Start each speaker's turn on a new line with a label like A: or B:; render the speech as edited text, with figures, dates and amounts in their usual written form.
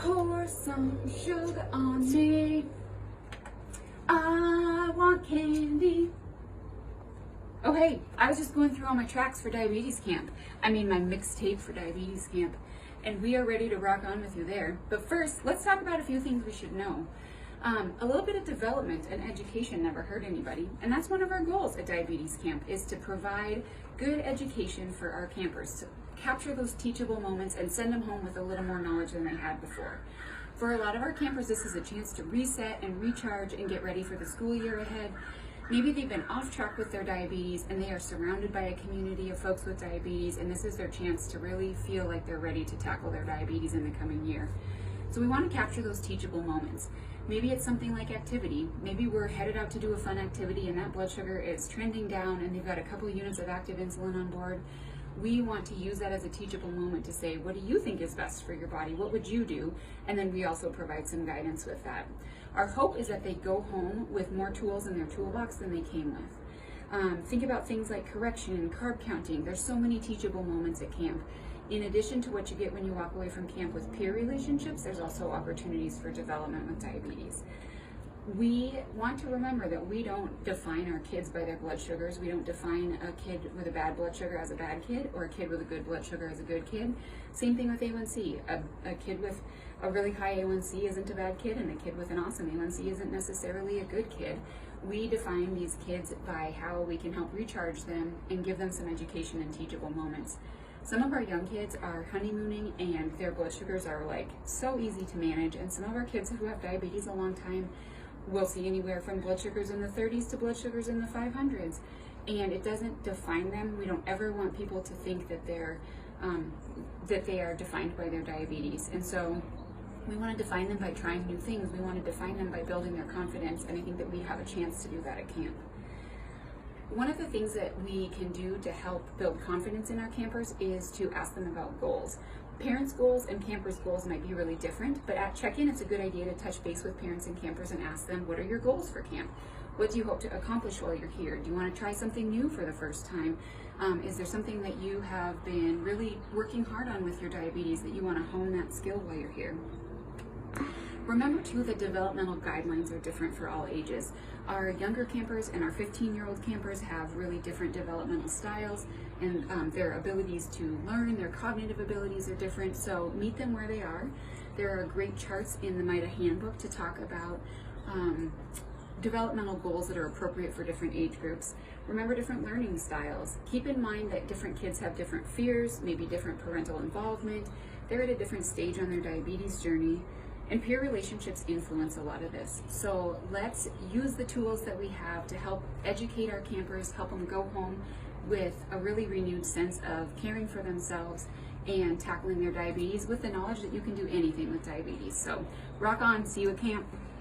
A: Pour some sugar on me. I want candy. Oh hey, I was just going through all my tracks for diabetes camp. I mean my mixtape for diabetes camp. And we are ready to rock on with you there. But first, let's talk about a few things we should know. A little bit of development and education never hurt anybody. And that's one of our goals at diabetes camp, is to provide good education for our campers, to capture those teachable moments and send them home with a little more knowledge than they had before. For a lot of our campers, this is a chance to reset and recharge and get ready for the school year ahead. Maybe they've been off track with their diabetes and they are surrounded by a community of folks with diabetes, and this is their chance to really feel like they're ready to tackle their diabetes in the coming year. So we want to capture those teachable moments. Maybe it's something like activity. Maybe we're headed out to do a fun activity and that blood sugar is trending down and they've got a couple of units of active insulin on board. We want to use that as a teachable moment to say, what do you think is best for your body? What would you do? And then we also provide some guidance with that. Our hope is that they go home with more tools in their toolbox than they came with. Think about things like correction, carb counting. There's so many teachable moments at camp. In addition to what you get when you walk away from camp with peer relationships, there's also opportunities for development with diabetes. We want to remember that we don't define our kids by their blood sugars. We don't define a kid with a bad blood sugar as a bad kid, or a kid with a good blood sugar as a good kid. Same thing with A1C. A kid with a really high A1C isn't a bad kid, and a kid with an awesome A1C isn't necessarily a good kid. We define these kids by how we can help recharge them and give them some education and teachable moments. Some of our young kids are honeymooning and their blood sugars are like so easy to manage, and some of our kids who have diabetes a long time will see anywhere from blood sugars in the 30s to blood sugars in the 500s, and it doesn't define them. We don't ever want people to think that they are defined by their diabetes, and so we want to define them by trying new things. We want to define them by building their confidence, and I think that we have a chance to do that at camp. One of the things that we can do to help build confidence in our campers is to ask them about goals. Parents' goals and campers' goals might be really different, but at check-in, it's a good idea to touch base with parents and campers and ask them, what are your goals for camp? What do you hope to accomplish while you're here? Do you want to try something new for the first time? Is there something that you have been really working hard on with your diabetes that you want to hone that skill while you're here? Remember too that developmental guidelines are different for all ages. Our younger campers and our 15-year-old campers have really different developmental styles, and their abilities to learn, their cognitive abilities are different, so meet them where they are. There are great charts in the MYDA handbook to talk about developmental goals that are appropriate for different age groups. Remember different learning styles. Keep in mind that different kids have different fears, maybe different parental involvement. They're at a different stage on their diabetes journey. And peer relationships influence a lot of this. So let's use the tools that we have to help educate our campers, help them go home with a really renewed sense of caring for themselves and tackling their diabetes with the knowledge that you can do anything with diabetes. So rock on, see you at camp.